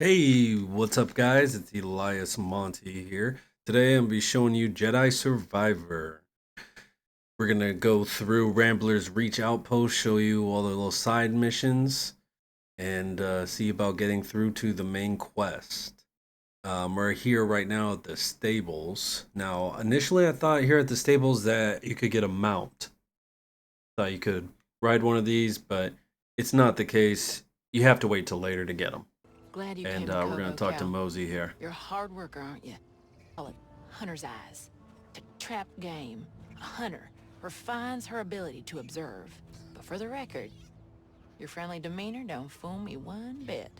Hey, what's up, guys? It's Elias Monty here. Today I'm gonna be showing you Jedi Survivor. We're gonna go through Rambler's Reach Outpost, show you all the little side missions, and see about getting through to the main quest. We're here right now at the stables. Now, initially I thought here at the stables that you could get a mount. Thought you could ride one of these, but it's not the case. You have to wait till later to get them. Glad you And came to we're gonna Kobo, talk to Cal. Mosey here. You're a hard worker, aren't you? Call it hunter's eyes. To trap game. A hunter refines her ability to observe. But for the record, your friendly demeanor don't fool me one bit.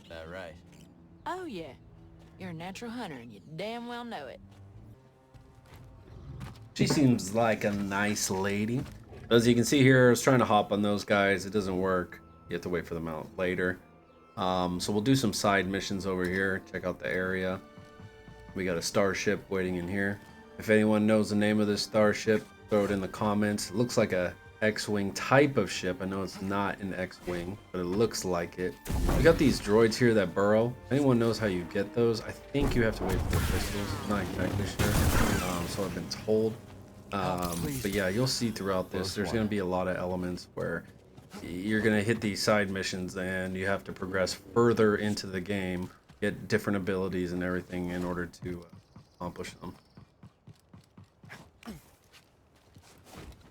That right? Oh yeah, you're a natural hunter and you damn well know it. She seems like a nice lady. As you can see here, I was trying to hop on those guys. It doesn't work. You have to wait for them out later. So we'll do some side missions over here. Check out the area. We got a starship waiting in here. If anyone knows the name of this starship, throw it in the comments. It looks like a X-Wing type of ship. I know it's not an X-Wing, but it looks like it. We got these droids here that burrow. Anyone knows how you get those? I think you have to wait for the pistols. I'm not exactly sure. So I've been told. But yeah, you'll see throughout this, there's going to be a lot of elements where you're going to hit these side missions and you have to progress further into the game, get different abilities and everything in order to accomplish them.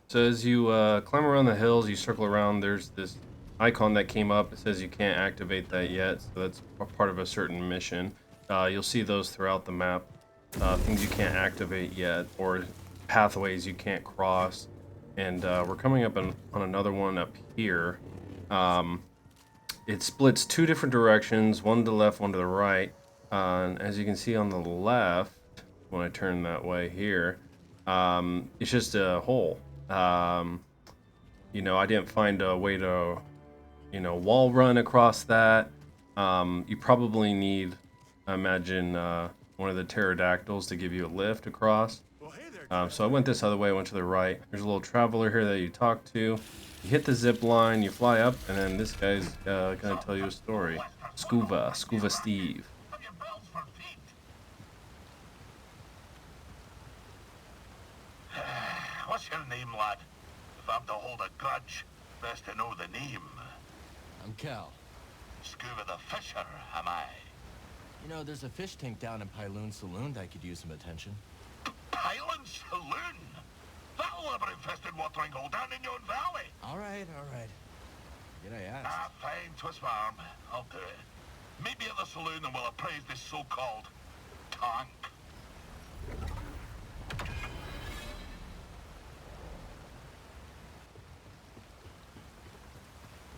So as you climb around the hills, you circle around, there's this icon that came up. It says you can't activate that yet, so that's part of a certain mission. You'll see those throughout the map, things you can't activate yet, or pathways you can't cross. And we're coming up on another one up here. It splits two different directions, one to the left, one to the right. And as you can see on the left, when I turn that way here, it's just a hole. You know, I didn't find a way to, wall run across that. You probably need, I imagine, one of the pterodactyls to give you a lift across. So I went this other way, I went to the right. There's a little traveler here that you talk to. You hit the zip line, you fly up, and then this guy's gonna tell you a story. Skoova Steve. What's your name, lad? If I'm to hold a grudge, best to know the name. I'm Cal. Skoova the Fisher, am I? You know, there's a fish tank down in Pyloon Saloon that could use some attention. Kah'lin Saloon? That'll have an infested watering hole down in yon valley. All right. Did I ask? Ah, fine, twist my arm. I'll do it. Meet me at the saloon and we'll appraise this so-called tank.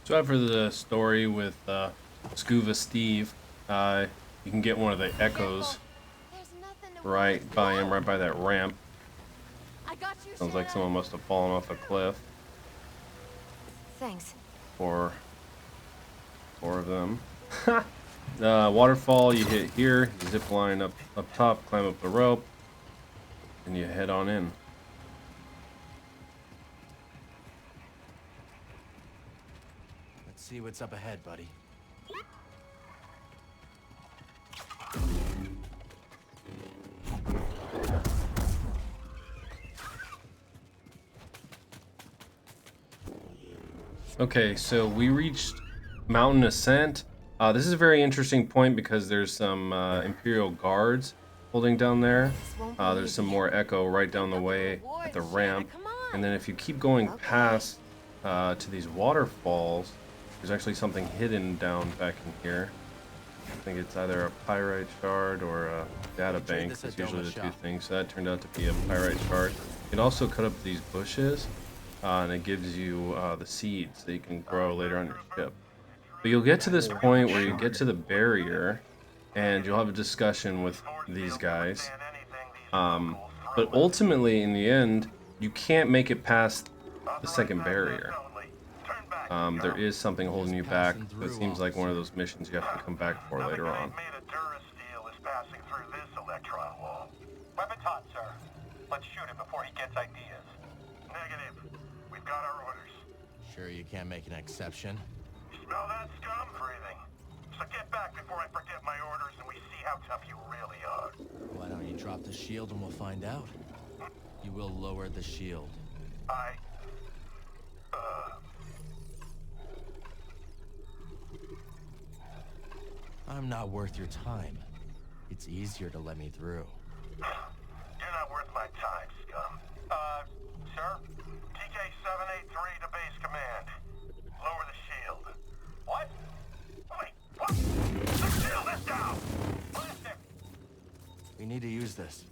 So after the story with Skoova Steve, you can get one of the echoes right by him, right by that ramp. Sounds like someone must have fallen off a cliff. Thanks. Four of them. Waterfall, you hit here, you zip line up top, climb up the rope, and you head on in. Let's see what's up ahead, buddy. Okay, so we reached Mountain Ascent. This is a very interesting point because there's some Imperial guards holding down there. There's some more echo right down the way at the ramp. And then if you keep going past to these waterfalls, there's actually something hidden down back in here. I think it's either a pyrite shard or a data bank. That's usually the two things. So that turned out to be a pyrite shard. You can also cut up these bushes. And it gives you the seeds that you can grow later on your ship. But you'll get to this point where you get to the barrier, and you'll have a discussion with these guys. But ultimately, in the end, you can't make it past the second barrier. There is something holding you back. So it seems like one of those missions you have to come back for later on. Weapons hot, sir. Let's shoot him before he gets ideas. Negative. We've got our orders. Sure you can't make an exception? Smell that scum breathing. So get back before I forget my orders and we see how tough you really are. Why don't you drop the shield and we'll find out? You will lower the shield. I'm not worth your time. It's easier to let me through. You're not worth my time, scum. Sir? TK-783 to base command. Lower the shield. What? Wait, what? The shield is down! Blast it! We need to use this.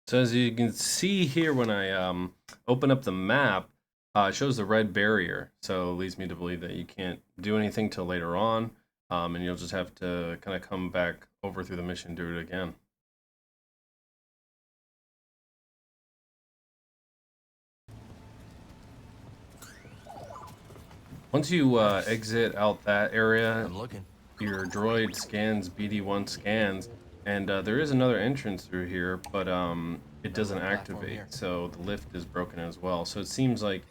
So as you can see here, when I open up the map, it shows the red barrier. So it leads me to believe that you can't do anything till later on, and you'll just have to kind of come back over through the mission, do it again. Once you exit out that area, I'm looking. your droid scans, BD1 scans, and there is another entrance through here, but it doesn't activate, so the lift is broken as well. So it seems like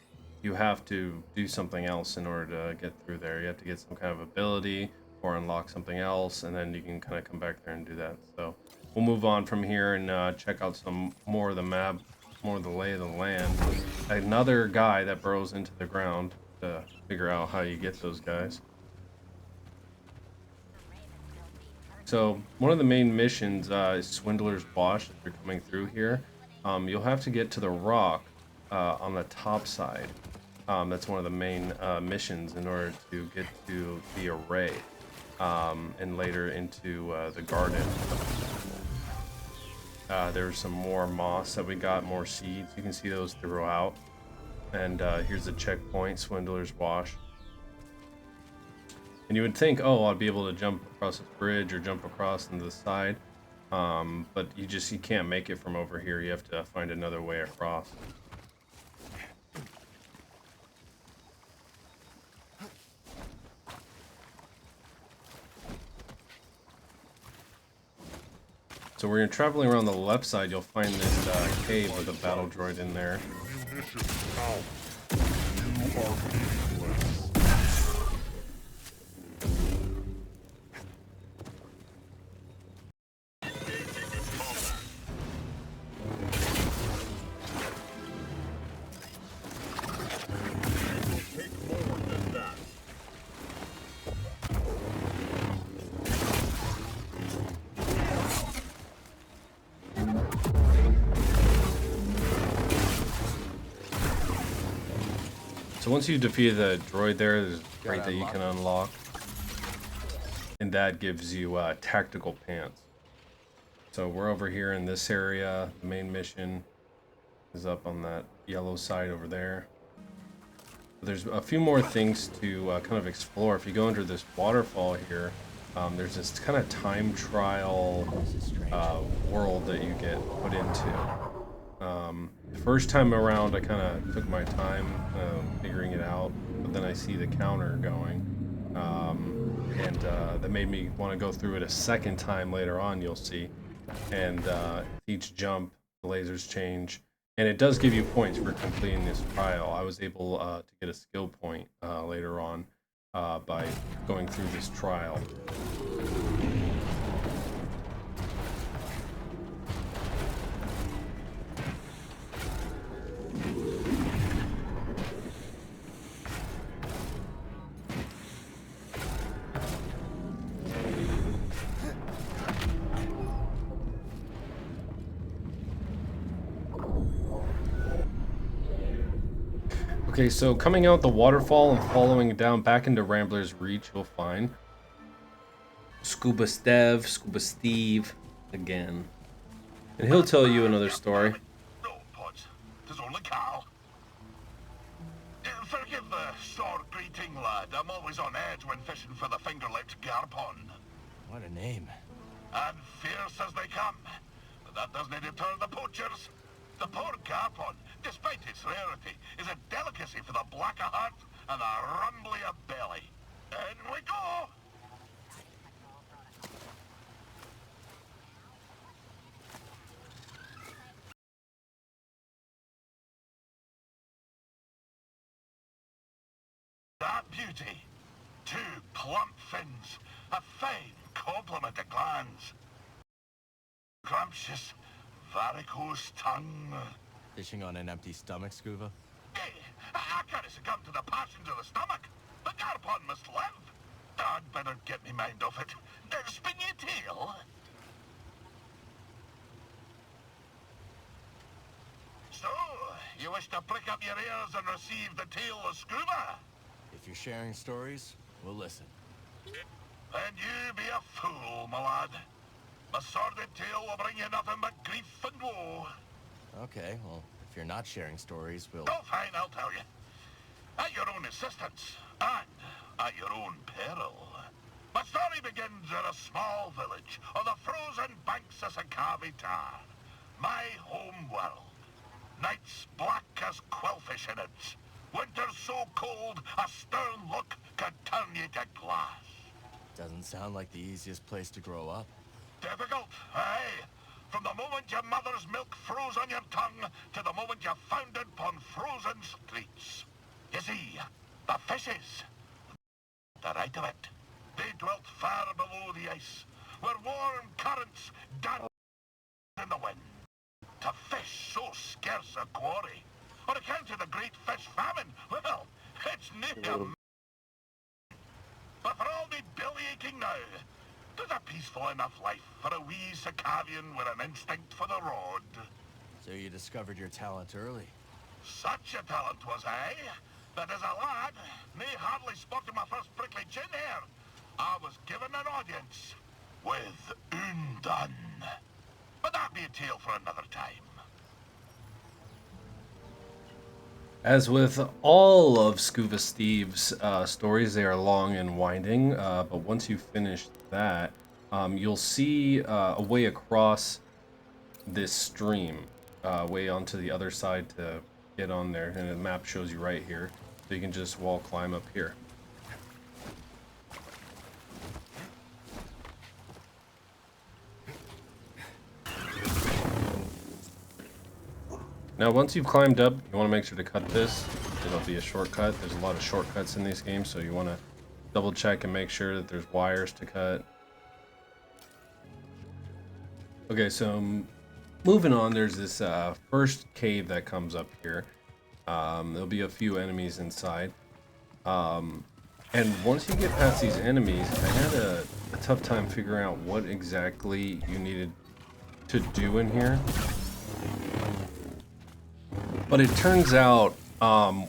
you have to do something else in order to get through there. You have to get some kind of ability or unlock something else, and then you can kind of come back there and do that. So we'll move on from here and check out some more of the map, more of the lay of the land. Another guy that burrows into the ground to figure out how you get those guys. So one of the main missions is Swindlers Wash. If you're coming through here, you'll have to get to the rock on the top side. That's one of the main missions in order to get to the array, and later into the garden. There's some more moss that we got, more seeds. You can see those throughout. And here's the checkpoint, Swindlers Wash. And you would think, oh, I'd be able to jump across this bridge or jump across into the side, but you can't make it from over here. You have to find another way across. So when you're traveling around the left side, you'll find this cave with a battle droid in there. So once you defeat the droid there's a crate that you can unlock. And that gives you tactical pants. So we're over here in this area. The main mission is up on that yellow side over there. There's a few more things to kind of explore. If you go under this waterfall here, there's this kind of time trial world that you get put into. The first time around, I kind of took my time figuring it out, but then I see the counter going, and that made me want to go through it a second time later on, you'll see. And each jump, the lasers change, and it does give you points for completing this trial. I was able to get a skill point later on by going through this trial. Okay, so coming out the waterfall and following down back into Rambler's Reach, you'll find Skoova Stev, Skoova Steve again. And he'll tell you another story. No, Pods. 'Tis only Carl. Forgive the short greeting, lad. I'm always on edge when fishing for the finger-licked garpon. What a name. And fierce as they come. But that doesn't deter the poachers. The poor garpon, despite its rarity, is a delicacy for the black of heart and the rumbly of belly. In we go! beauty. 2 plump fins, a fine complement of glands. Scrumptious, varicose tongue. Fishing on an empty stomach, Skoova? Hey, I can't succumb to the passions of the stomach. The garpon must live. I'd better get me mind off it. Spin your tail. So, you wish to prick up your ears and receive the tale of Skoova? If you're sharing stories, we'll listen. Then you be a fool, my lad. My sordid tale will bring you nothing but grief and woe. Okay, well, if you're not sharing stories, we'll... Oh, fine, I'll tell you. At your own insistence, and at your own peril. My story begins in a small village on the frozen banks of Santari, my home world. Nights black as quillfish in it. Winters so cold, a stern look could turn you to glass. Doesn't sound like the easiest place to grow up. Difficult, aye. From the moment your mother's milk froze on your tongue to the moment you foundered upon frozen streets. You see, the fishes, the right of it, they dwelt far below the ice, where warm currents danced in the wind. To fish so scarce a quarry, on account of the great fish famine, well, it's near. But for all me belly aching now, there's a peaceful enough life for a wee Kah'lin with an instinct for the rod. So you discovered your talent early. Such a talent was I, that as a lad, me hardly sporting my first prickly chin hair, I was given an audience with Undone. But that be a tale for another time. As with all of Scuba Steve's stories, they are long and winding, but once you finish that, you'll see a way across this stream, way onto the other side to get on there, and the map shows you right here, so you can just wall climb up here. Now, once you've climbed up, you want to make sure to cut this. It'll be a shortcut. There's a lot of shortcuts in these games, so you want to double check and make sure that there's wires to cut. Okay, so moving on, there's this first cave that comes up here. There'll be a few enemies inside. And once you get past these enemies, I had a tough time figuring out what exactly you needed to do in here. But it turns out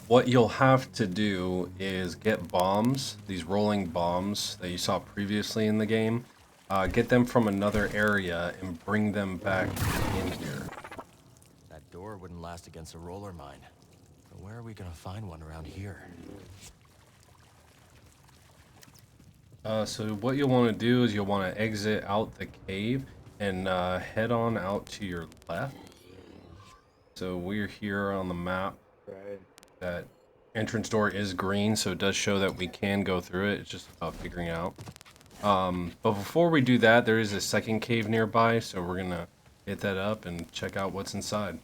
what you'll have to do is get bombs, these rolling bombs that you saw previously in the game, get them from another area and bring them back in here. That door wouldn't last against a roller mine. But where are we gonna find one around here? So what you'll want to do is you'll want to exit out the cave and head on out to your left. So we're here on the map. Right. That entrance door is green, so it does show that we can go through it. It's just about figuring out. But before we do that, there is a second cave nearby, so we're gonna hit that up and check out what's inside.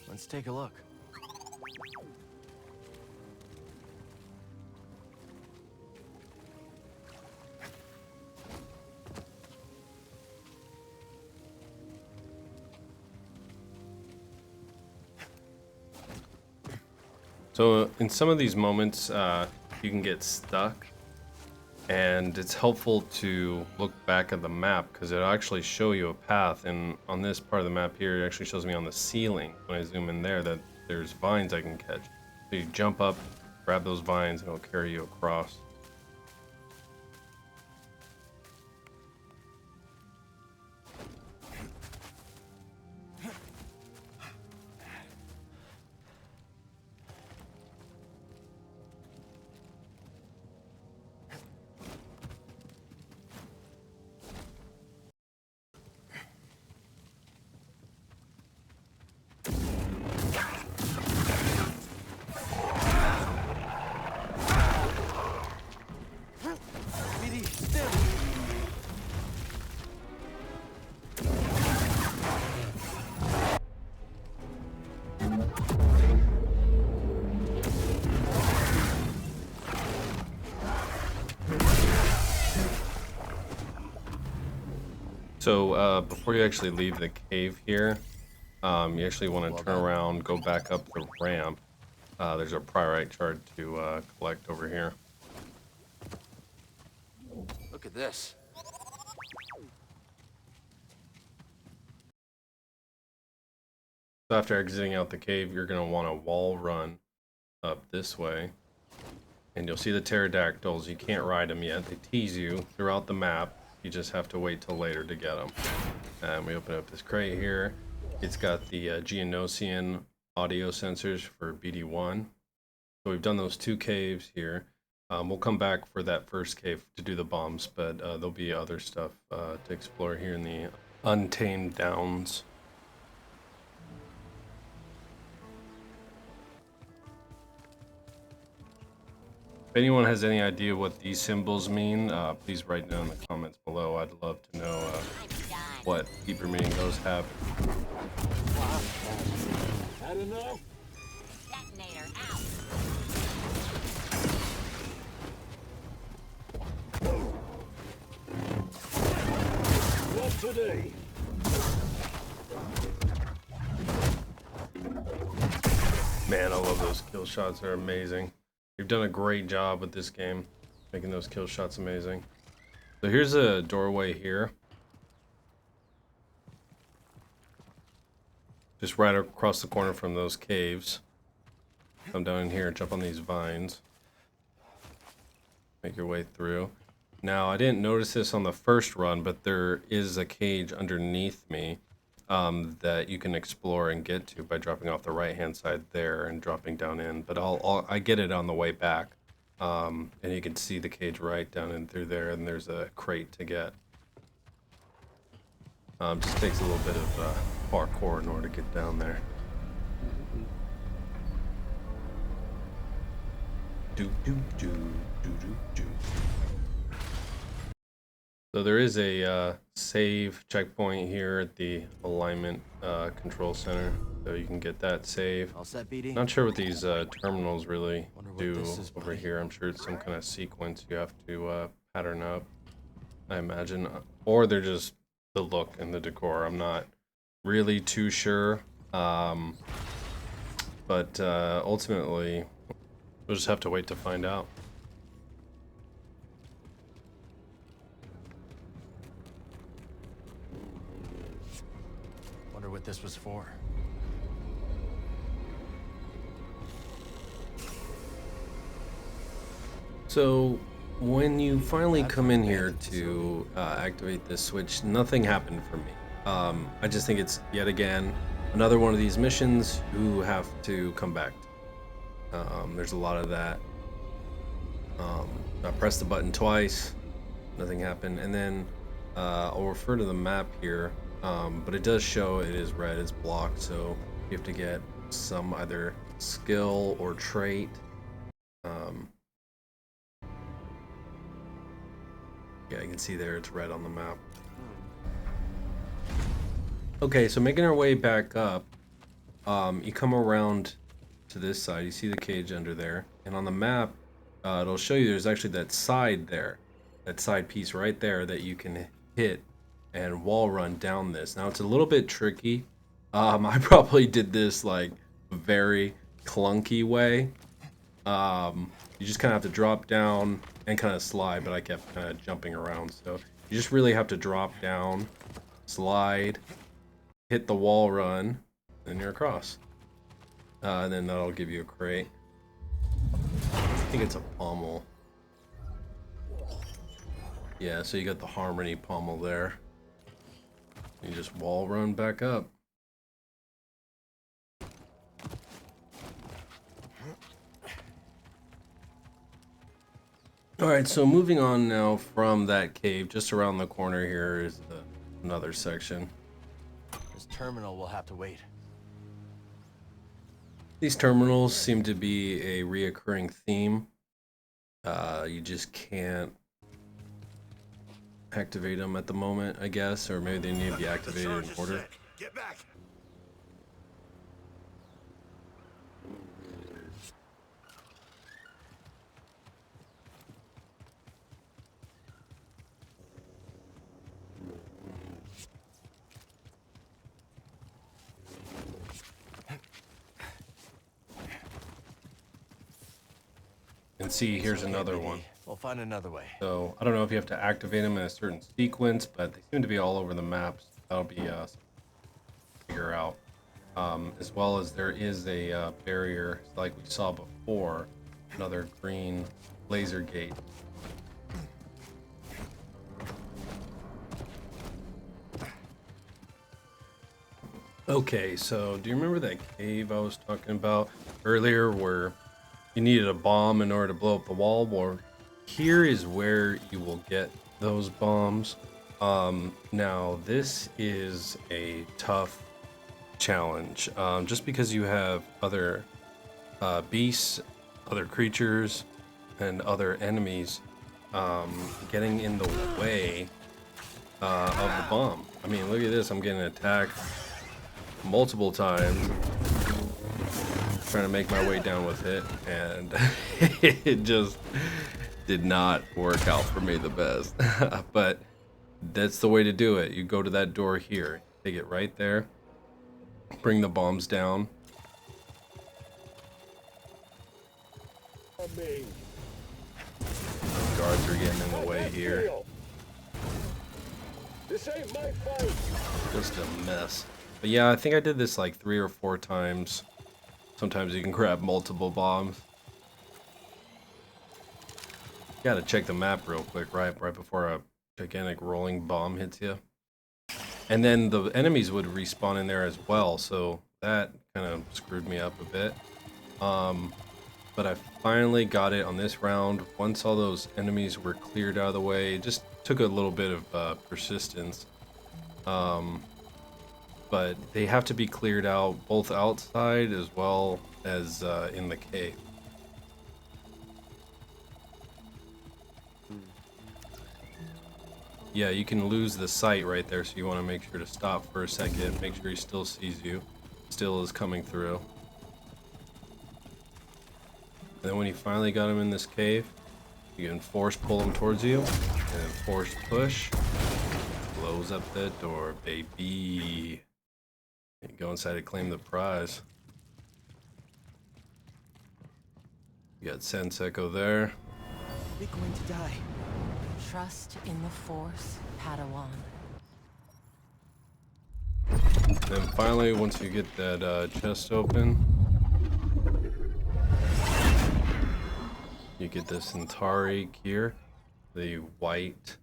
Let's take a look. So in some of these moments, you can get stuck, and it's helpful to look back at the map because it'll actually show you a path. And on this part of the map here, it actually shows me on the ceiling when I zoom in there that there's vines I can catch. So you jump up, grab those vines, and it'll carry you across. So before you actually leave the cave here, you actually want to turn around, go back up the ramp. There's a priorite chart to collect over here. Look at this. So after exiting out the cave, you're going to want to wall run up this way. And you'll see the pterodactyls. You can't ride them yet. They tease you throughout the map. You just have to wait till later to get them. And we open up this crate here. It's got the Geonosian audio sensors for BD1. So we've done those 2 caves here. We'll come back for that first cave to do the bombs, but there'll be other stuff to explore here in the Untamed Downs. If anyone has any idea what these symbols mean, please write down in the comments below. I'd love to know what deeper meaning those have. Had enough? Detonator out. What today? Man, I love those kill shots. They're amazing. You've done a great job with this game, making those kill shots amazing. So here's a doorway here. Just right across the corner from those caves. Come down in here and jump on these vines. Make your way through. Now, I didn't notice this on the first run, but there is a cage underneath me that you can explore and get to by dropping off the right-hand side there and dropping down in. But I get it on the way back, and you can see the cage right down in through there, and there's a crate to get. Just takes a little bit of parkour in order to get down there. So there is a save checkpoint here at the alignment control center, so you can get that save. All set, BD? Not sure what these terminals really Wonder what do this is, over buddy. here. I'm sure it's some kind of sequence you have to pattern up, I imagine, or they're just the look and the decor. I'm not really too sure, but ultimately we'll just have to wait to find out. Wonder what this was for. So when you finally come in here to activate this switch, nothing happened for me. I just think it's yet again another one of these missions who have to come back. There's a lot of that. I pressed the button twice, nothing happened, and then I'll refer to the map here, but it does show it is red, it's blocked, so you have to get some either skill or trait. Yeah, you can see there it's red on the map. Okay, so making our way back up, you come around to this side, you see the cage under there, and on the map, it'll show you there's actually that side there, that side piece right there that you can hit and wall run down this. Now it's a little bit tricky. I probably did this like very clunky way. You just kind of have to drop down and kind of slide, but I kept kind of jumping around. So you just really have to drop down, slide, hit the wall run, and you're across. And then that'll give you a crate. I think it's a pommel. Yeah, so you got the Harmony pommel there. You just wall run back up. Alright, so moving on now from that cave, just around the corner here is another section. This terminal will have to wait. These terminals seem to be a reoccurring theme. You just can't activate them at the moment, I guess, or maybe they need to be activated in order. Get back. And see, here's Okay, another BD. one. We'll find another way. So I don't know if you have to activate them in a certain sequence, but they seem to be all over the map. So that'll be something to figure out. As well as there is a barrier, like we saw before, another green laser gate. Okay, so do you remember that cave I was talking about earlier where you needed a bomb in order to blow up the wall? Well, here is where you will get those bombs. Now this is a tough challenge, just because you have other beasts, other creatures, and other enemies getting in the way of the bomb. I mean, look at this, I'm getting attacked multiple times trying to make my way down with it, and it just did not work out for me the best. But that's the way to do it. You go to that door here, take it right there, bring the bombs down. Guards are getting in the way here. This ain't my fight. Just a mess. But yeah, I think I did this like 3 or 4 times. Sometimes you can grab multiple bombs. Gotta check the map real quick, right before a gigantic rolling bomb hits you. And then the enemies would respawn in there as well, so that kind of screwed me up a bit. But I finally got it on this round. Once all those enemies were cleared out of the way, it just took a little bit of persistence. But they have to be cleared out both outside as well as in the cave. Yeah, you can lose the sight right there, so you want to make sure to stop for a second, make sure he still sees you, still is coming through. And then when you finally got him in this cave, you can force pull him towards you, and then force push, blows up that door, baby. And go inside to claim the prize. You got Senseko there. You're going to die. Trust in the Force, Padawan. Then finally, once you get that chest open, you get the Santari gear, the white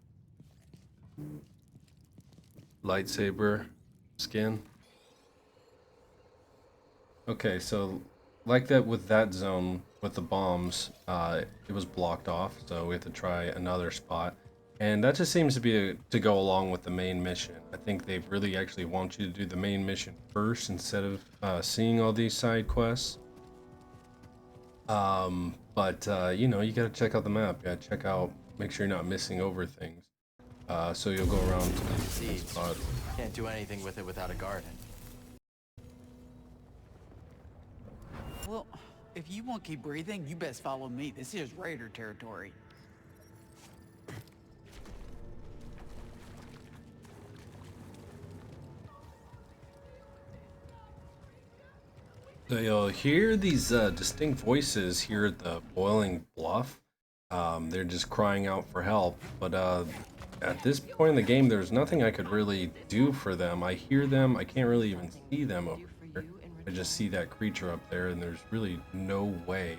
lightsaber skin. Okay, so like that with that zone with the bombs, it was blocked off, so we have to try another spot. And that just seems to be to go along with the main mission. I think they really actually want you to do the main mission first instead of seeing all these side quests. But you know, you gotta check out the map. You gotta check out, make sure you're not missing over things. So you'll go around to these spots. Can't do anything with it without a garden. Well, if you won't keep breathing, you best follow me. This is Raider territory. So you'll hear these distinct voices here at the boiling bluff. They're just crying out for help, but at this point in the game, there's nothing I could really do for them. I hear them, I can't really even see them over here. I just see that creature up there, and there's really no way.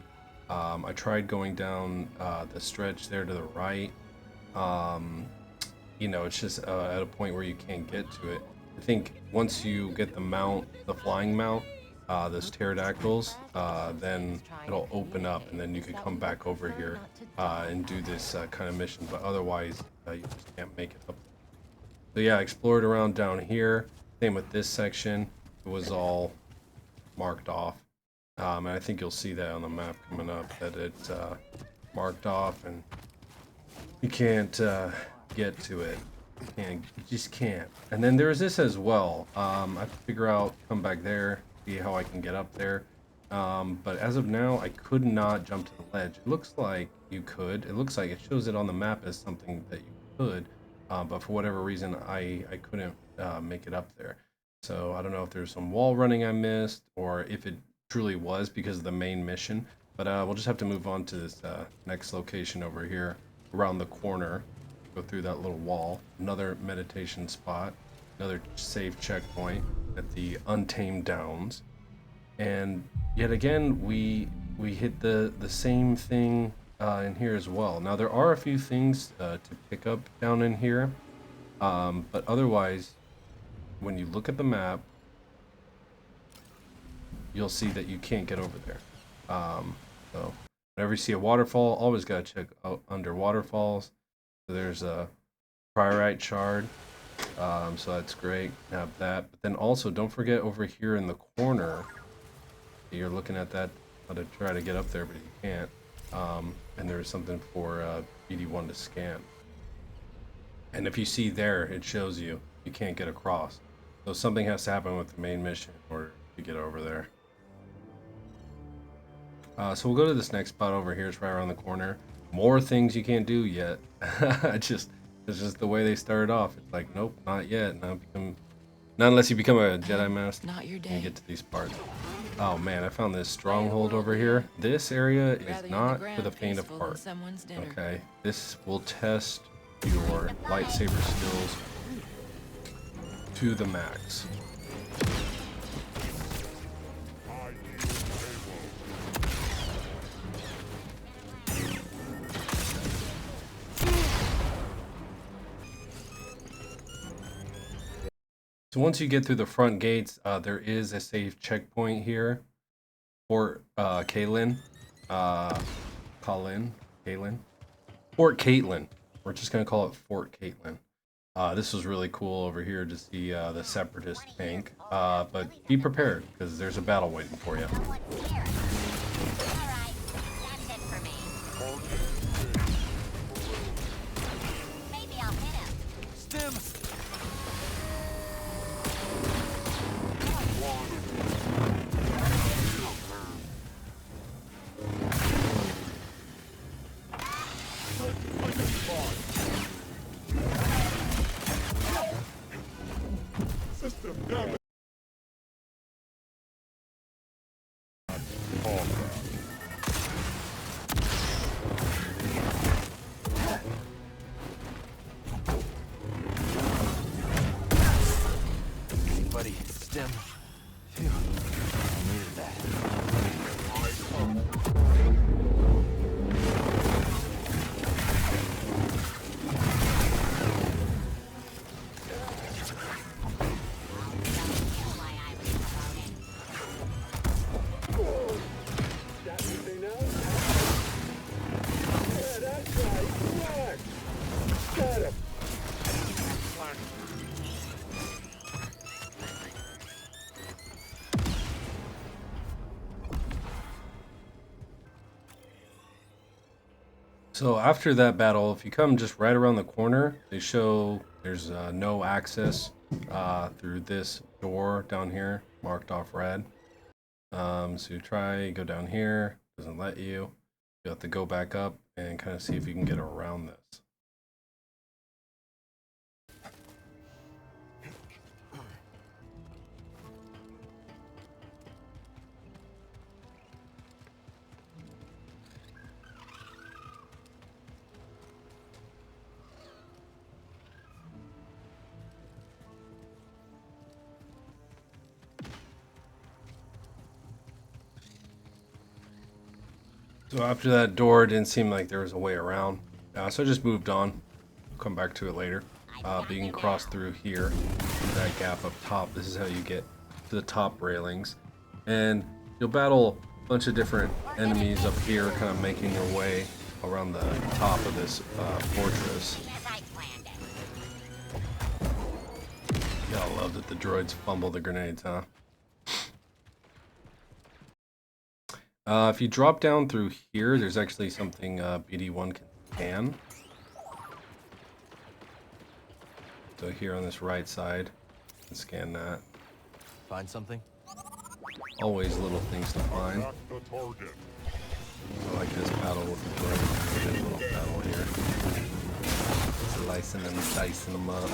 I tried going down the stretch there to the right. You know, it's just at a point where you can't get to it. I think once you get the mount, the flying mount, those pterodactyls, then it'll open up, and then you can come back over here and do this kind of mission. But otherwise, you just can't make it up. So yeah, I explored around down here. Same with this section. It was all marked off, and I think you'll see that on the map coming up that it's marked off, and you can't get to it. You just can't. And then there's this as well. I have to figure out, come back there, see how I can get up there. But as of now, I could not jump to the ledge. It looks like you could. It looks like it shows it on the map as something that you could. But for whatever reason, I couldn't make it up there. So I don't know if there's some wall running I missed, or if it truly was because of the main mission. But we'll just have to move on to this next location over here, around the corner. Go through that little wall. Another meditation spot. Another safe checkpoint at the Untamed Downs. And yet again, we hit the same thing in here as well. Now there are a few things to pick up down in here, but otherwise, when you look at the map, you'll see that you can't get over there. So whenever you see a waterfall, always gotta check out under waterfalls. So there's a Priorite shard, so that's great. Have that, but then also don't forget over here in the corner. You're looking at that, how to try to get up there, but you can't. And there's something for BD1 to scan. And if you see there, it shows you can't get across. So something has to happen with the main mission in order to get over there. So we'll go to this next spot over here. It's right around the corner. More things you can't do yet. it's just the way they started off. It's like, nope, not yet. Not unless you become a Jedi Master. Not your day. And you get to these parts. Oh man, I found this stronghold over here. This area is not for the faint of heart. Okay, this will test your lightsaber skills to the max. So once you get through the front gates, there is a safe checkpoint here for Kah'lin. Kah'lin. Fort Kah'lin. We're just going to call it Fort Kah'lin. This was really cool over here to see the Separatist tank. But be prepared, because there's a battle waiting for you. Buddy, stem. Phew. I needed that. So after that battle, if you come just right around the corner, they show there's no access through this door down here, marked off red. So you try, go down here, doesn't let you. You have to go back up and kind of see if you can get around this. So after that door, it didn't seem like there was a way around. So I just moved on. We'll come back to it later. But you can cross through here, that gap up top. This is how you get to the top railings. And you'll battle a bunch of different enemies up here, kind of making your way around the top of this fortress. Y'all love that the droids fumble the grenades, huh? If you drop down through here, there's actually something BD1 can scan. So here on this right side, you can scan that. Find something? Always little things to find. I like this battle with the droid. Good little battle here. Slicing and dicing them up.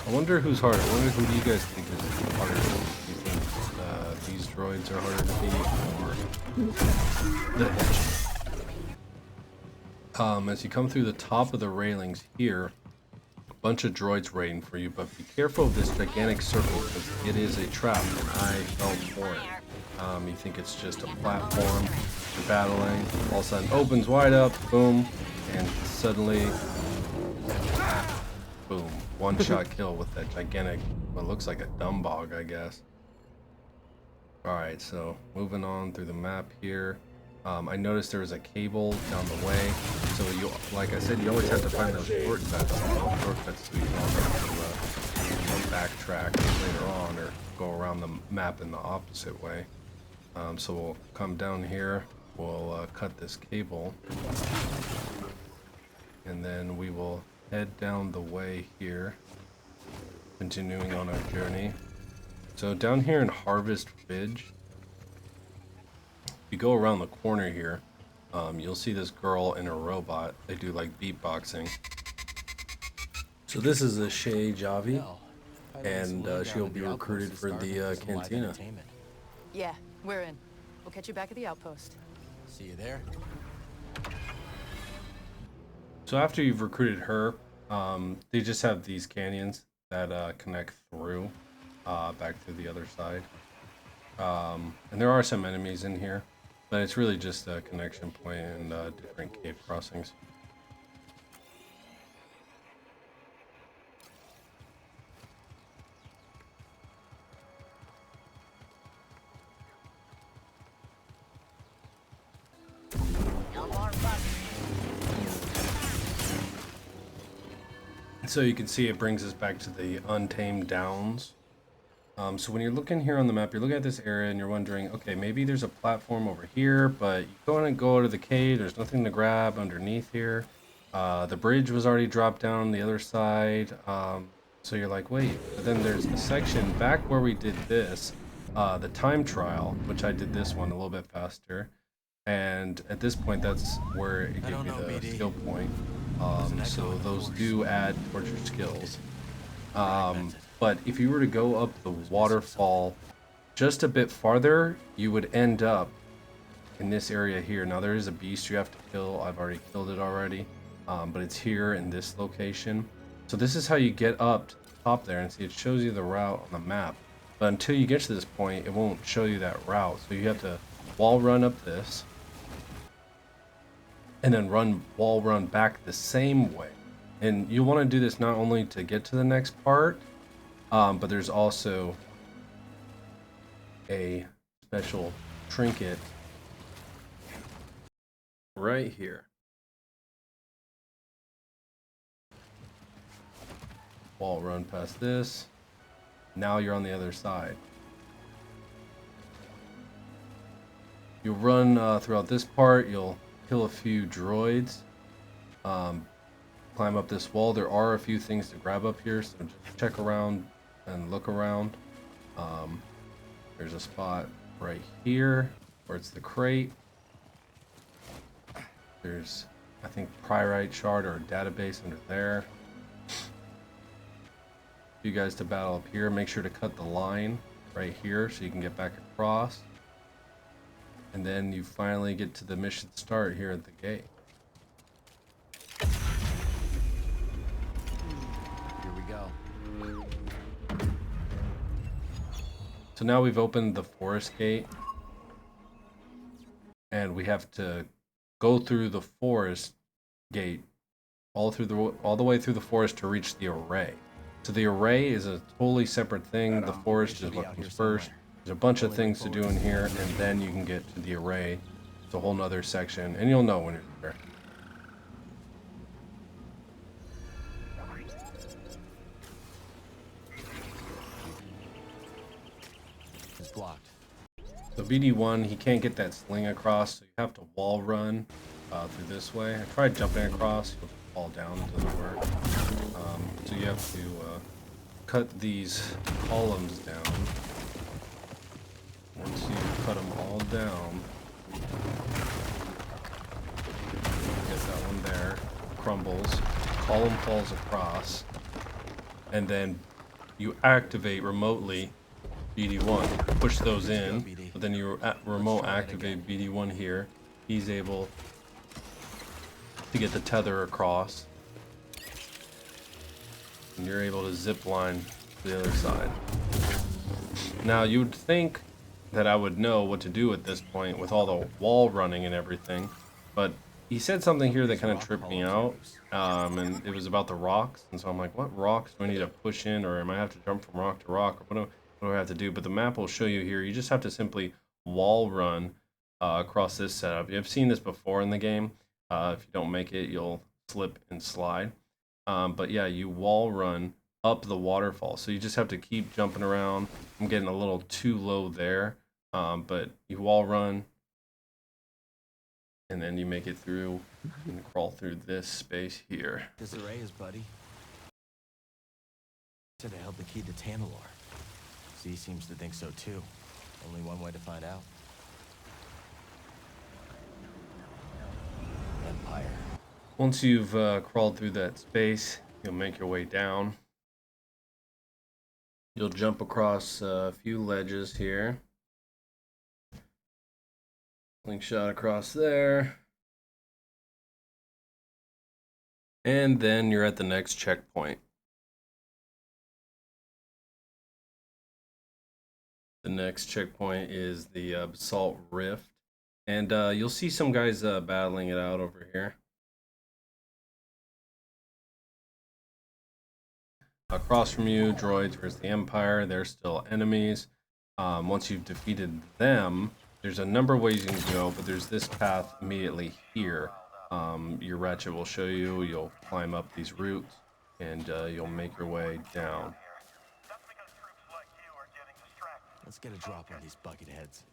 I wonder who's harder. I wonder who do you guys think is harder? Do you think these droids are harder to beat, or the hitch. As you come through the top of the railings here, a bunch of droids waiting for you, but be careful of this gigantic circle because it is a trap, and I fell for it. You think it's just a platform, you're battling, all of a sudden opens wide up, boom, and suddenly, boom, one-shot kill with that gigantic, what looks like a dumbog, I guess. Alright, so moving on through the map here. I noticed there was a cable down the way, so you, like I said, you always have to find those shortcuts so you can also backtrack later on or go around the map in the opposite way. So we'll come down here, we'll cut this cable, and then we will head down the way here, continuing on our journey. So down here in Harvest Ridge, if you go around the corner here, you'll see this girl and a robot. They do like beatboxing. So this is Ashe Javi, and she'll be recruited for the cantina. Yeah, we're in. We'll catch you back at the outpost. See you there. So after you've recruited her, they just have these canyons that connect through back to the other side. And there are some enemies in here, but it's really just a connection point and different cave crossings. So you can see it brings us back to the Untamed Downs. So when you're looking here on the map, you're looking at this area and you're wondering, okay, maybe there's a platform over here, but you go to the cave, there's nothing to grab underneath here. The bridge was already dropped down on the other side. So you're like, wait, but then there's a section back where we did this, the time trial, which I did this one a little bit faster. And at this point, that's where it gave you the skill point. So those do add towards your skills. But if you were to go up the waterfall just a bit farther, you would end up in this area here. Now there is a beast you have to kill. I've already killed it already, but it's here in this location. So this is how you get up to the top there, and see it shows you the route on the map. But until you get to this point, it won't show you that route. So you have to wall run up this, and then wall run back the same way. And you want to do this not only to get to the next part, but there's also a special trinket right here. Wall run past this. Now you're on the other side. You'll run throughout this part. You'll kill a few droids. Climb up this wall. There are a few things to grab up here, so just check around and look around. There's a spot right here where it's the crate. There's, I think, Pyrite shard or a database under there. You guys to battle up here. Make sure to cut the line right here so you can get back across. And then you finally get to the mission start here at the gate. Here we go. So now we've opened the forest gate, and we have to go through the forest gate all the way through the forest to reach the array. So the array is a totally separate thing. The forest is what comes first. There's a bunch of things to do in here, and then you can get to the array. It's a whole nother section, and you'll know when you're there. It's blocked. So BD1, he can't get that sling across, so you have to wall run through this way. I tried jumping across, you'll just fall down, it doesn't work. So you have to cut these columns down. Once you cut them all down, get that one there, crumbles, column falls across, and then you activate remotely BD1, push those in, But then you remote activate BD1 here. He's able to get the tether across. And you're able to zip line to the other side. Now you would think that I would know what to do at this point with all the wall running and everything, but he said something here that kind of tripped me out, and it was about the rocks, and so I'm like, what rocks do I need to push in, or am I have to jump from rock to rock, or what do I have to do? But the map will show you here, you just have to simply wall run across this setup. You've seen this before in the game. If you don't make it, you'll slip and slide. But yeah, you wall run up the waterfall, so you just have to keep jumping around. I'm getting a little too low there, but you wall run, and then you make it through and crawl through this space here. Desiree is buddy. Said I held the key to Tanalor. Z seems to think so too. Only one way to find out. Empire. Once you've crawled through that space, you'll make your way down. You'll jump across a few ledges here. Slingshot across there. And then you're at the next checkpoint. The next checkpoint is the Basalt Rift. And you'll see some guys battling it out over here. Across from you, droids, where's the Empire? They're still enemies. Once you've defeated them, there's a number of ways you can go, but there's this path immediately here. Your ratchet will show you. You'll climb up these routes, and you'll make your way down. Let's get a drop on these bucket heads.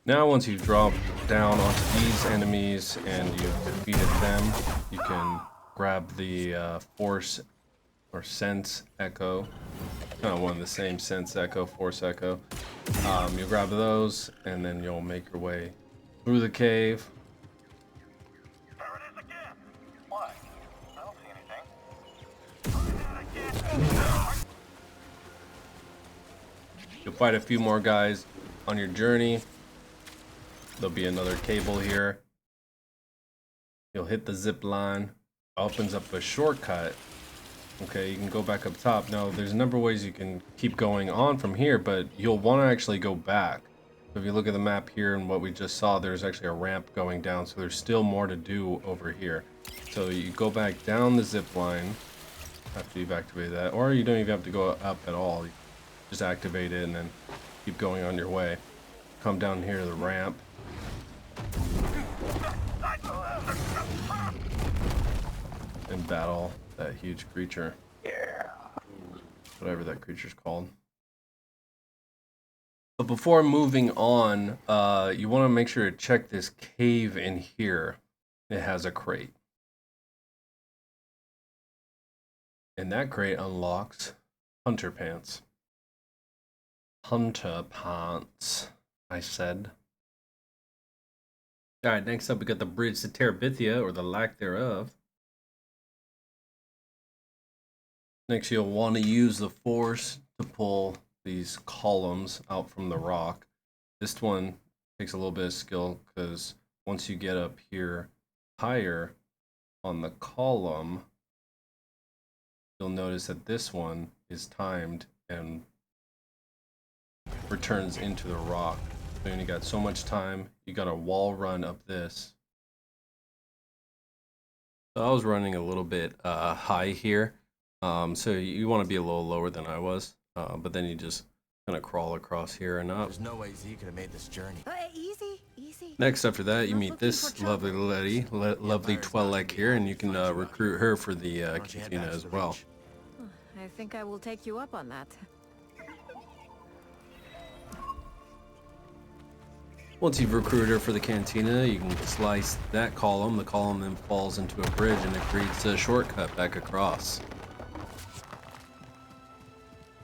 Now, once you've dropped down onto these enemies and you've defeated them, you can grab the Force or Sense Echo. Kind of one of the same, Sense Echo, Force Echo. You'll grab those, and then you'll make your way through the cave. There it is again. What? I don't see anything. You'll fight a few more guys on your journey. There'll be another cable here. You'll hit the zip line. Opens up a shortcut. Okay, you can go back up top. Now, there's a number of ways you can keep going on from here, but you'll want to actually go back. So if you look at the map here and what we just saw, there's actually a ramp going down, so there's still more to do over here. So you go back down the zip line after you've activated that, or you don't even have to go up at all. You just activate it and then keep going on your way. Come down here to the ramp. And battle that huge creature. Yeah. Whatever that creature's called. But before moving on, you want to make sure to check this cave in here. It has a crate. And that crate unlocks Hunter Pants. Hunter Pants, I said. Alright, next up we got the Bridge to Terabithia, or the lack thereof. Next, you'll want to use the Force to pull these columns out from the rock. This one takes a little bit of skill, because once you get up here higher on the column, you'll notice that this one is timed and returns into the rock. So you only got so much time. You got a wall run up this. So I was running a little bit high here. So you want to be a little lower than I was, but then you just kind of crawl across here and up. There's no way Z could have made this journey. Easy, easy. Next after that, you meet this lovely lady, lovely Twi'lek here, and you can recruit her for the cantina as well. I think I will take you up on that. Once you've recruited her for the cantina, you can slice that column. The column then falls into a bridge, and it creates a shortcut back across.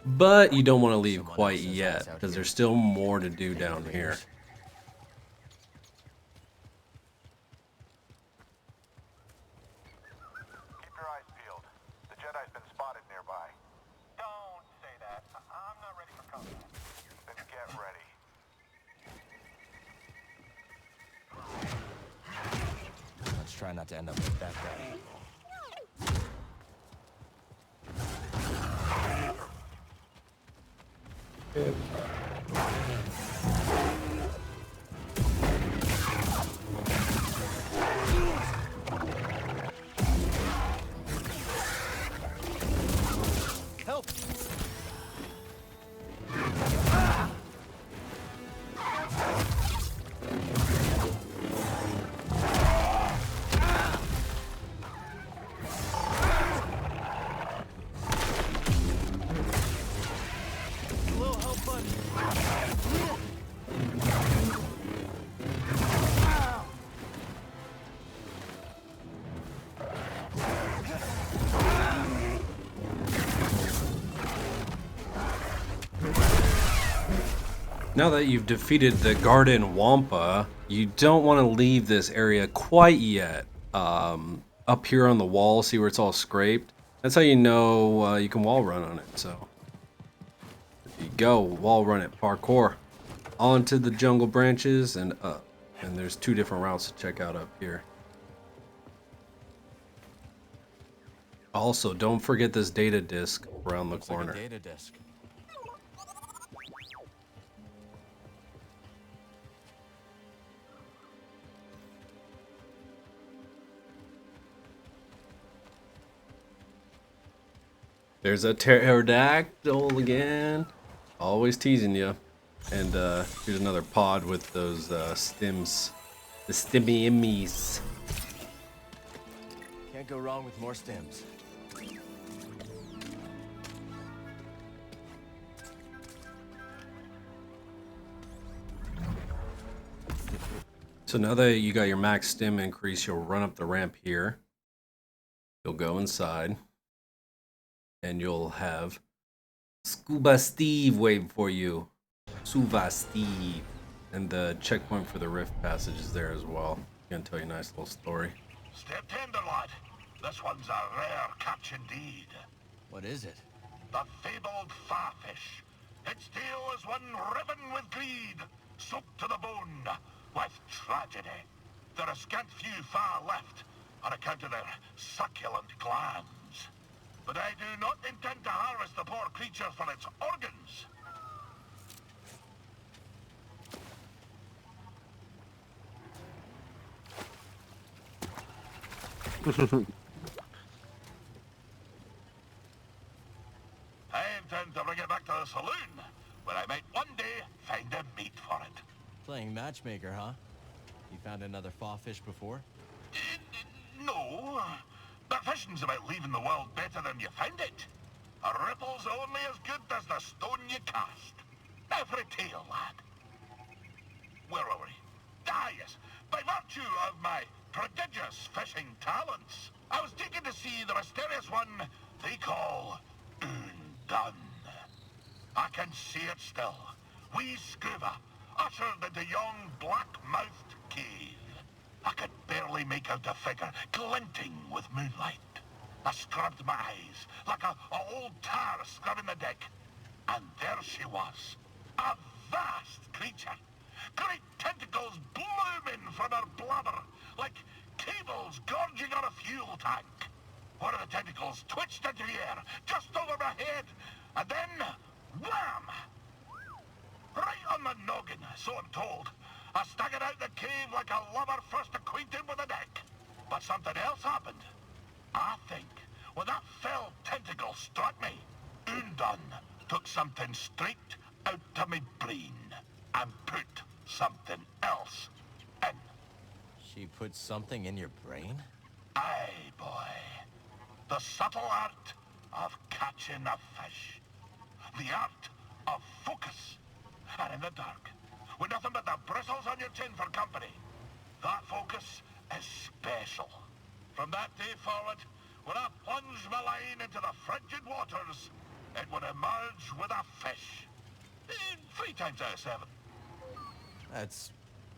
But you don't want to leave quite yet, because there's still more to do down here. Keep your eyes peeled. The Jedi's been spotted nearby. try not to end up with that guy. Help! Now that you've defeated the Garden Wampa, you don't want to leave this area quite yet. Up here on the wall, see where it's all scraped? That's how you know you can wall run on it. So, there you go, wall run it, parkour. Onto the jungle branches and up. And there's 2 different routes to check out up here. Also, don't forget this data disc around the corner. Like a data disc. There's a pterodactyl again. Always teasing you. And here's another pod with those stims. The stimmy-immies. Can't go wrong with more stems. So now that you got your max stim increase, you'll run up the ramp here. You'll go inside. And you'll have Scuba Steve waiting for you. Suva Steve. And the checkpoint for the rift passage is there as well. Gonna tell you a nice little story. Step tender, lad. This one's a rare catch indeed. What is it? The fabled farfish. Its tail is one riven with greed, soaked to the bone with tragedy. There are scant few far left on account of their succulent glands. But I do not intend to harvest the poor creature for its organs. I intend to bring it back to the saloon, where I might one day find a meat for it. Playing matchmaker, huh? You found another fawfish before? No, but fishing's about leaving the world better than you found it. A ripple's only as good as the stone you cast. Now for a tale, lad. Where were we? Ah, yes. By virtue of my prodigious fishing talents, I was taken to see the mysterious one they call Undone. I can see it still. Wee Skoova, ushered into yon black-mouthed cave. I could barely make out a figure glinting with moonlight. I scrubbed my eyes like a old tar scrubbing the deck. And there she was, a vast creature. Great tentacles blooming from her blubber, like cables gorging on a fuel tank. One of the tentacles twitched into the air, just over my head, and then, wham! Right on the noggin, so I'm told. I staggered out the cave like a lover first acquainted with a deck. But something else happened. I think when that fell tentacle struck me, Undone took something straight out of my brain and put something else in. She put something in your brain? Aye, boy. The subtle art of catching a fish. The art of focus. And in the dark, with nothing but the bristles on your chin for company, that focus is special. From that day forward, when I plunged my line into the frigid waters, it would emerge with a fish. 3 times out of 7. That's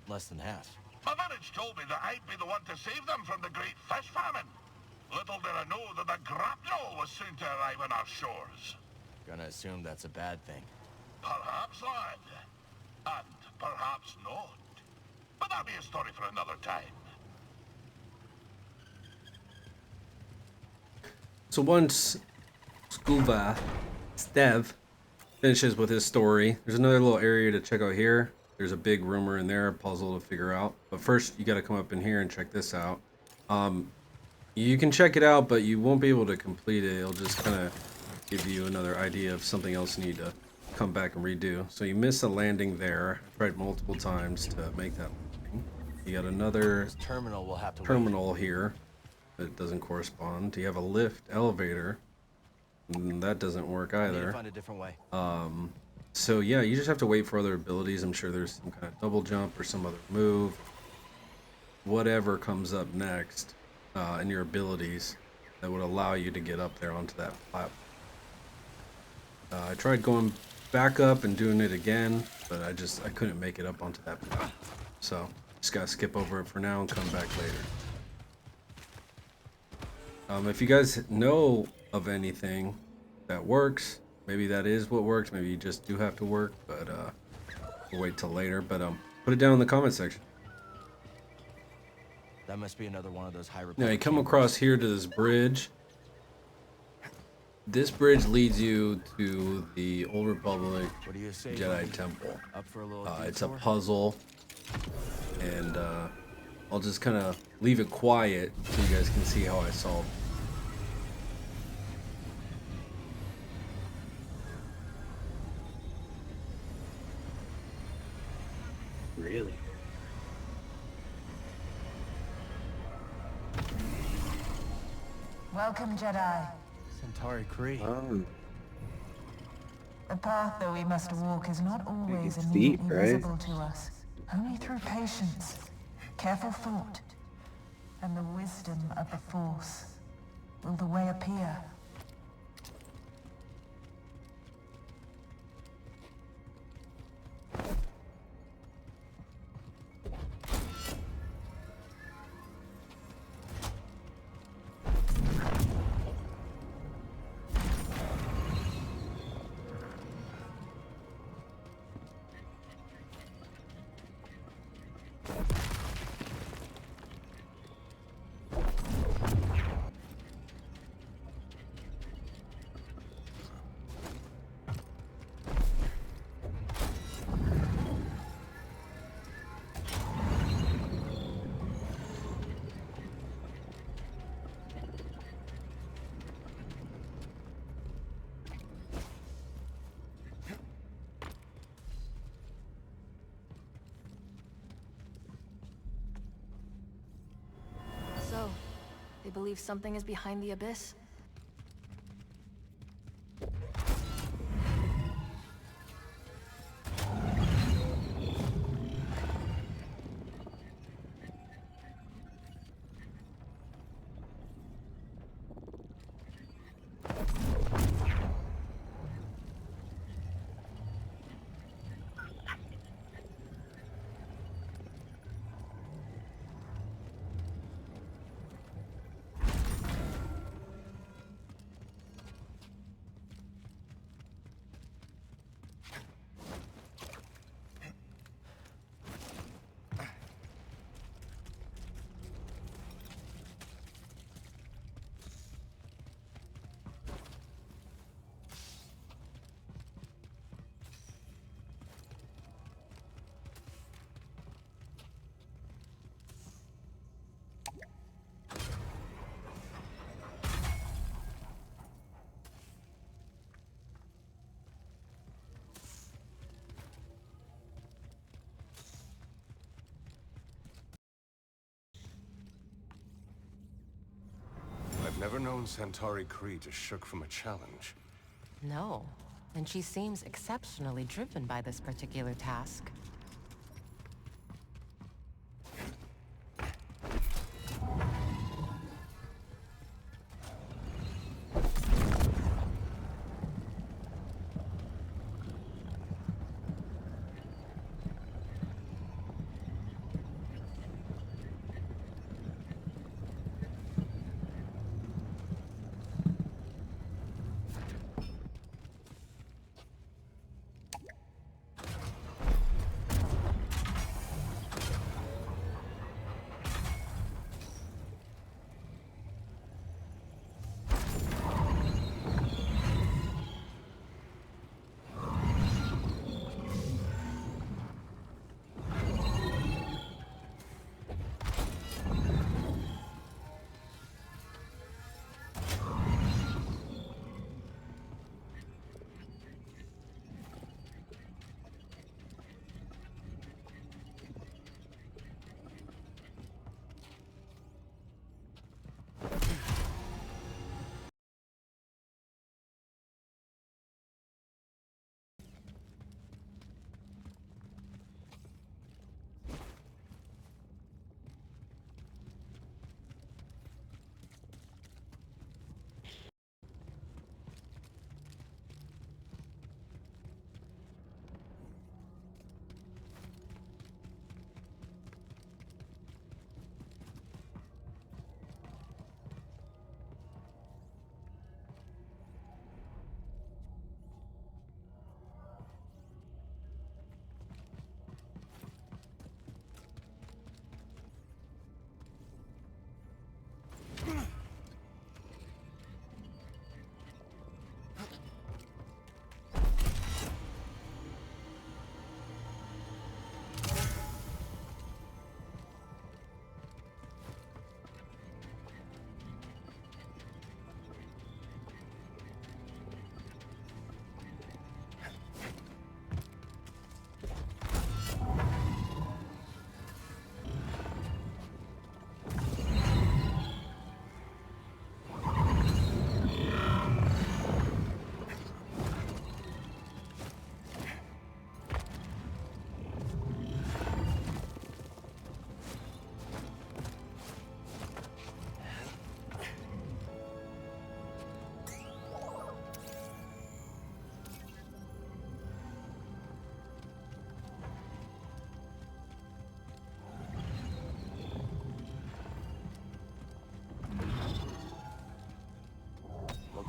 less than half. My village told me that I'd be the one to save them from the great fish famine. Little did I know that the grapnel was soon to arrive on our shores. Gonna assume that's a bad thing. Perhaps, lad. And perhaps not. But that'll be a story for another time. So once Skoova, Stev, finishes with his story, there's another little area to check out here. There's a big rumor in there, a puzzle to figure out. But first, you got to come up in here and check this out. You can check it out, but you won't be able to complete it. It'll just kind of give you another idea of something else you need to come back and redo. So you missed a landing there. I tried multiple times to make that landing. You got another This terminal will have to terminal here that doesn't correspond. You have a lift elevator. That doesn't work wait. Need to either. find a different way. So yeah, you just have to wait for other abilities. I'm sure there's some kind of double jump or some other move. Whatever comes up next in your abilities that would allow you to get up there onto that platform. I tried going back up and doing it again, but I couldn't make it up onto that platform. So just gotta skip over it for now and come back later. If you guys know of anything that works, maybe that is what works, maybe you just do have to work, but we'll wait till later. But put it down in the comment section. That must be another one of those high Now Republic you come chambers. across here to this bridge. This bridge leads you to the Old Republic What do you say? Jedi Temple. Up for a little It's a detour? puzzle, and I'll just kind of leave it quiet so you guys can see how I solve it. Really? Welcome, Jedi. Santari Khri. The path that we must walk is not always It's deep, immediately right? visible to us. Only through patience, careful thought, and the wisdom of the Force will the way appear. So, they believe something is behind the abyss? I've never known Santari Khri to shook from a challenge. No, and she seems exceptionally driven by this particular task.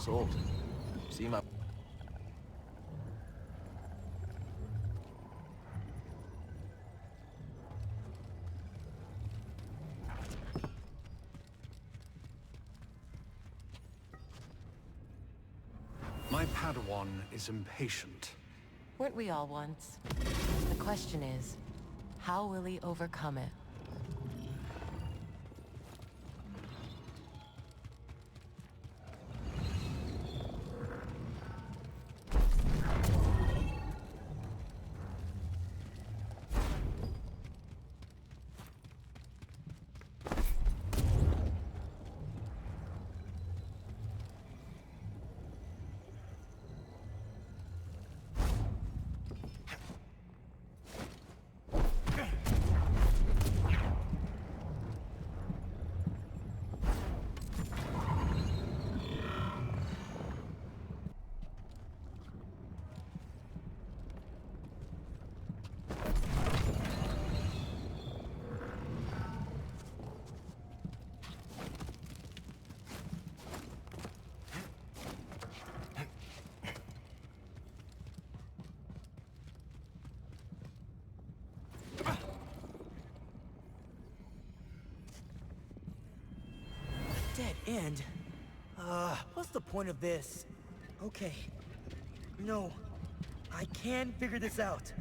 Sold. See my... My Padawan is impatient. Weren't we all once? The question is, how will he overcome it? Dead end? What's the point of this? Okay. No. I can figure this out.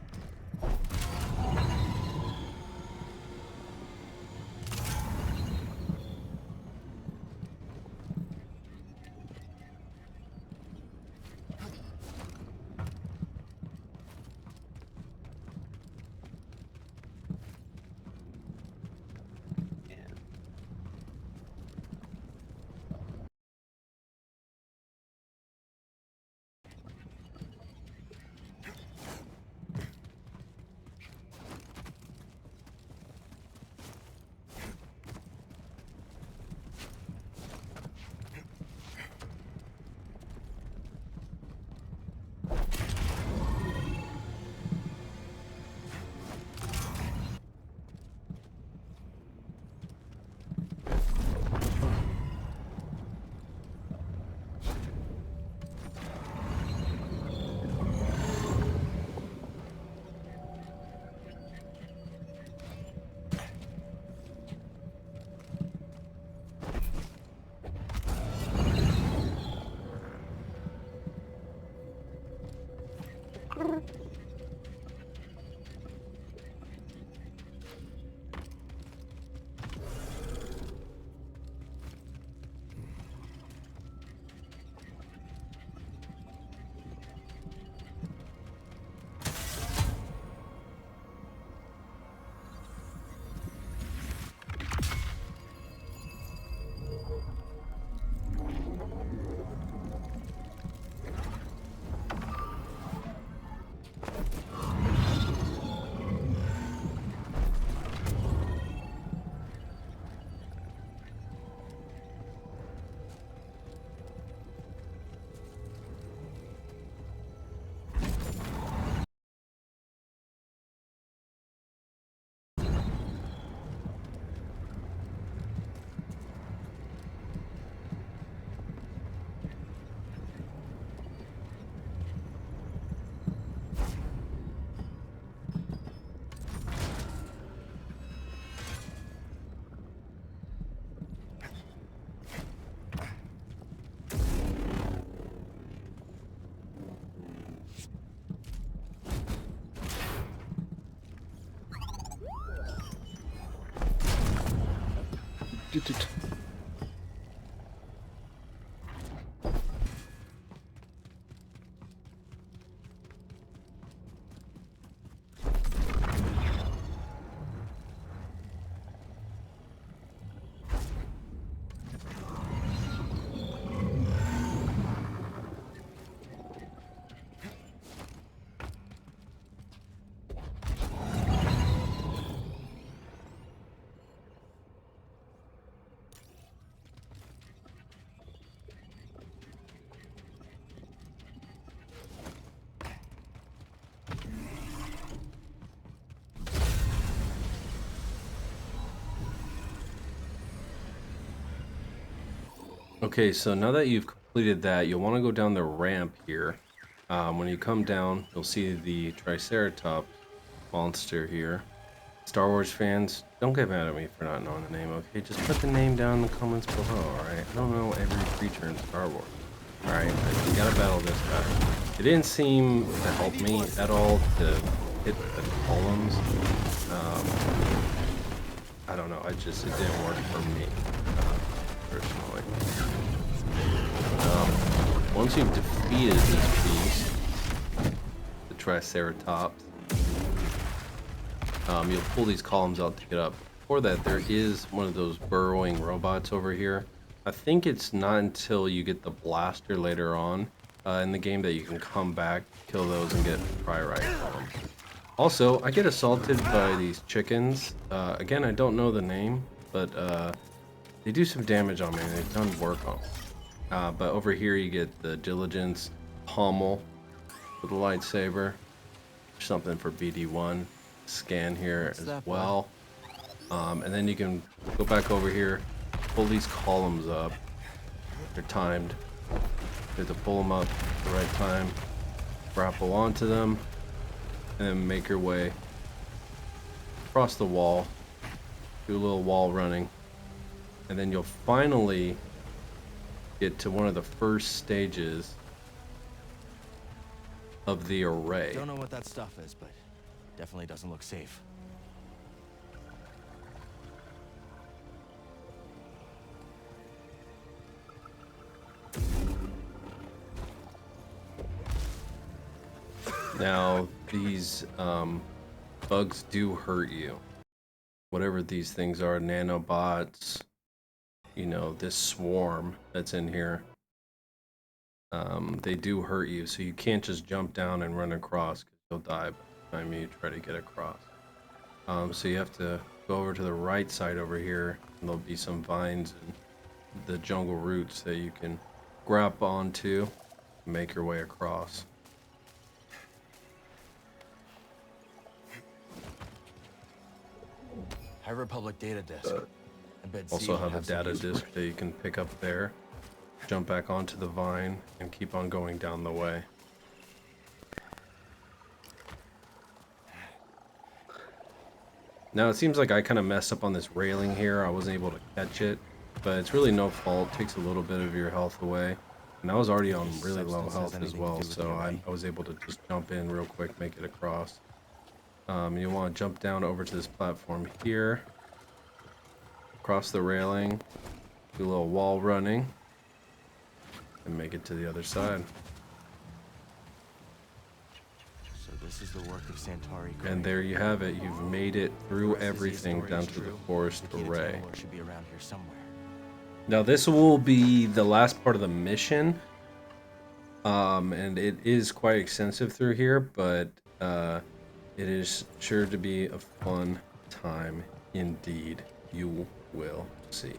Okay, so now that you've completed that, you'll want to go down the ramp here. When you come down, you'll see the Triceratops monster here. Star Wars fans, don't get mad at me for not knowing the name, okay? Just put the name down in the comments below, alright? I don't know every creature in Star Wars. Alright, we gotta battle this guy. It didn't seem to help me at all to hit the columns. I don't know, it didn't work for me, personally. Once you've defeated this beast, the Triceratops, you'll pull these columns out to get up. Before that, there is one of those burrowing robots over here. I think it's not until you get the blaster later on in the game that you can come back, kill those, and get Pyrite on them. Also, I get assaulted by these chickens. Again, I don't know the name, but they do some damage on me, and they've done work on me. But over here, you get the Diligence Pommel with a lightsaber. Something for BD1. Scan here as well. And then you can go back over here, pull these columns up. They're timed. You have to pull them up at the right time, grapple onto them, and then make your way across the wall. Do a little wall running. And then you'll finally get to one of the first stages of the array. Don't know what that stuff is, but definitely doesn't look safe. Now, these bugs do hurt you. Whatever these things are, nanobots, you know, this swarm that's in here, they do hurt you, so you can't just jump down and run across, because you'll die by the time you try to get across. So you have to go over to the right side over here, and there'll be some vines and the jungle roots that you can grab onto and make your way across. High Republic data disk. I bet Also Zeke have a has some data use for disk it. that you can pick up there, jump back onto the vine, and keep on going down the way. Now it seems like I kind of messed up on this railing here. I wasn't able to catch it, but it's really no fault. It takes a little bit of your health away. And I was already on really low health as well, so I was able to just jump in real quick, make it across. You want to jump down over to this platform here, across the railing, do a little wall running, and make it to the other side. So this is the work of Santari. And there you have it. You've made it through everything down to the forest array. Should be around here somewhere. Now this will be the last part of the mission, and it is quite extensive through here, but it is sure to be a fun time indeed. You will see.